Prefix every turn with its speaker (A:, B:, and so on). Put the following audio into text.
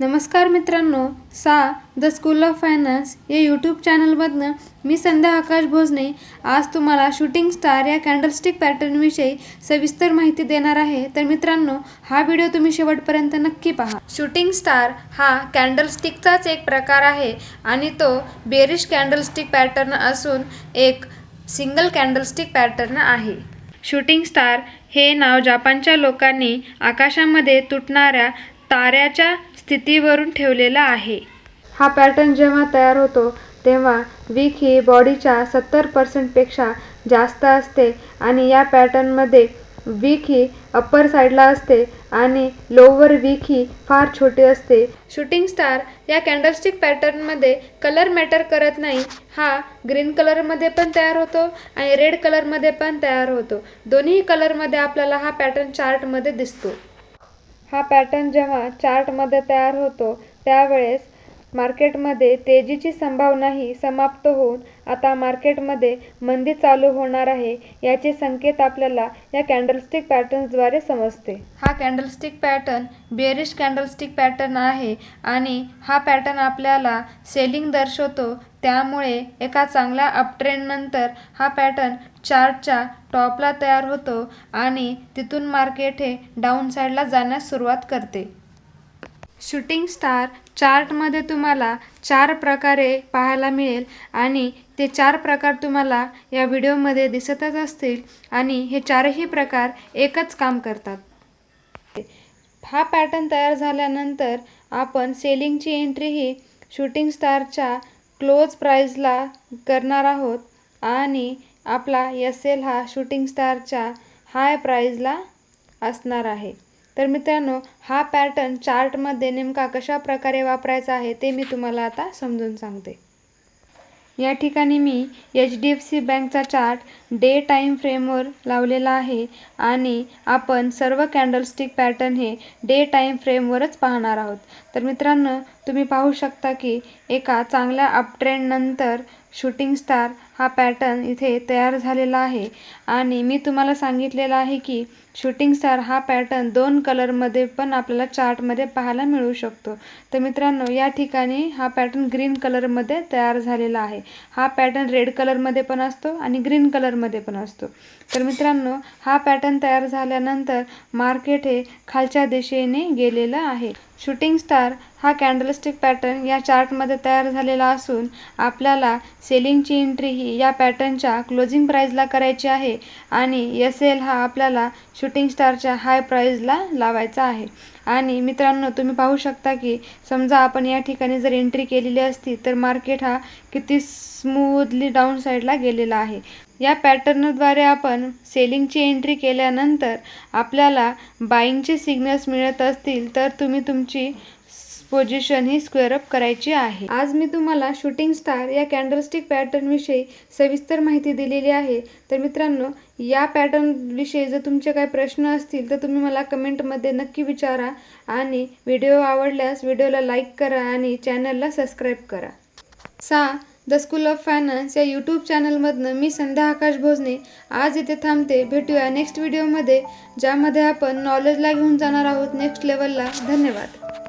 A: नमस्कार मित्रांनो, the school of finance या यूट्यूब चॅनलमधनं मी संध्या आकाश भोजने आज तुम्हाला शूटिंग स्टार या कॅन्डलस्टिक पॅटर्नविषयी सविस्तर माहिती देणार आहे. तर मित्रांनो, हा व्हिडिओ तुम्ही शेवटपर्यंत नक्की पहा. शूटिंग स्टार हा कॅन्डलस्टिकचाच एक प्रकार आहे आणि तो बेरिश कॅन्डलस्टिक पॅटर्न असून एक सिंगल कॅन्डलस्टिक पॅटर्न आहे. शूटिंग स्टार हे नाव जपानच्या लोकांनी आकाशामध्ये तुटणाऱ्या ताऱ्याच्या स्थितीवरून ठेवलेला आहे. हा पॅटर्न जेव्हा तयार होतो तेव्हा विक ही बॉडीच्या 70% पेक्षा जास्त असते आणि या पॅटर्नमध्ये विक ही अप्पर साईडला असते आणि लोअर विक ही फार छोटी असते. शूटिंग स्टार या कॅन्डलस्टिक पॅटर्नमध्ये कलर मॅटर करत नाही. हा ग्रीन कलरमध्ये पण तयार होतो आणि रेड कलरमध्ये पण तयार होतो. दोन्ही कलरमध्ये आपल्याला हा पॅटर्न चार्टमध्ये दिसतो. हा पॅटर्न जेव्हा चार्टमध्ये तयार होतो त्यावेळेस मार्केटमध्ये तेजीची संभावनाही समाप्त होऊन आता मार्केटमध्ये मंदी चालू होणार आहे याचे संकेत आपल्याला या कॅन्डलस्टिक पॅटर्न्सद्वारे समजते. हा candlestick pattern bearish candlestick pattern आहे आणि हा पॅटर्न आपल्याला सेलिंग दर्शवतो. त्यामुळे एका चांगल्या अपट्रेंडनंतर हा पॅटर्न चार्टच्या टॉपला तयार होतो आणि तिथून मार्केट हे डाऊन साईडला जाण्यास सुरुवात करते. शूटिंग स्टार चार्टमध्ये तुम्हाला 4 प्रकारे पाहायला मिळेल आणि ते 4 प्रकार तुम्हाला या व्हिडिओमध्ये दिसतच असतील आणि हे 4ही प्रकार एकच काम करतात. हा पॅटर्न तयार झाल्यानंतर आपण सेलिंगची एंट्री ही शूटिंग स्टारच्या क्लोज प्राईजला करणार आहोत आणि आपला SL हा शूटिंग स्टारच्या हाय प्राईजला असणार आहे. तर मित्रांनो, हा पॅटर्न चार्टमध्ये नेमका कशा प्रकारे वापरायचा आहे ते मी तुम्हाला आता समजून सांगते. या ठिकाणी मी HDFC बँकचा चार्ट डे टाईम फ्रेमवर लावलेला आहे आणि आपण सर्व कॅन्डलस्टिक पॅटर्न हे डे टाईम फ्रेमवरच पाहणार आहोत. तर मित्रांनो, तुम्ही पाहू शकता की एका चांगल्या अपट्रेंडनंतर शूटिंग स्टार हा पॅटर्न इथे तयार झालेला आहे आणि मी तुम्हाला सांगितलेलं आहे की शूटिंग स्टार हा पॅटर्न 2 कलरमध्ये पण आपल्याला चार्टमध्ये पाहायला मिळू शकतो. तर मित्रांनो, या ठिकाणी हा पॅटर्न ग्रीन कलरमध्ये तयार झालेला आहे. हा पॅटर्न रेड कलरमध्ये पण असतो आणि ग्रीन कलरमध्ये पण असतो. तर मित्रांनो, हा पॅटर्न तयार झाल्यानंतर मार्केट हे खालच्या दिशेने गेलेलं आहे. शूटिंग स्टार हा कॅन्डलस्टिक पॅटर्न या चार्टमध्ये तयार झालेला असून आपल्याला सेलिंगची एंट्री ही या पॅटर्नच्या क्लोजिंग प्राईजला करायची आहे आणि SL हा आपल्याला शूटिंग स्टारच्या हाय प्राईजला लावायचा आहे. आणि मित्रांनो, तुम्ही पाहू शकता की समजा आपण या ठिकाणी जर एंट्री केलेली असती तर मार्केट हा किती स्मूथली डाऊन साईडला गेलेला आहे. या पॅटर्नद्वारे आपण सेलिंगची एंट्री केल्यानंतर आपल्याला बाईंगचे सिग्नल्स मिळत असतील तर तुम्ही तुमची पोझिशन ही स्क्वेअर अप करायची आहे. आज मी तुम्हाला शूटिंग स्टार या कॅन्डलस्टिक पॅटर्नविषयी सविस्तर माहिती दिलेली आहे. तर मित्रांनो, या पॅटर्नविषयी जर तुमचे काही प्रश्न असतील तर तुम्ही मला कमेंटमध्ये नक्की विचारा आणि व्हिडिओ आवडल्यास व्हिडिओला लाईक करा आणि चॅनलला सबस्क्राईब करा. द स्कूल ऑफ फायनान्स या यूट्यूब चॅनलमधनं मी संध्या आकाश भोजने आज इथे थांबते. भेटूया नेक्स्ट व्हिडिओमध्ये ज्यामध्ये आपण नॉलेजला घेऊन जाणार आहोत नेक्स्ट लेवलला. धन्यवाद.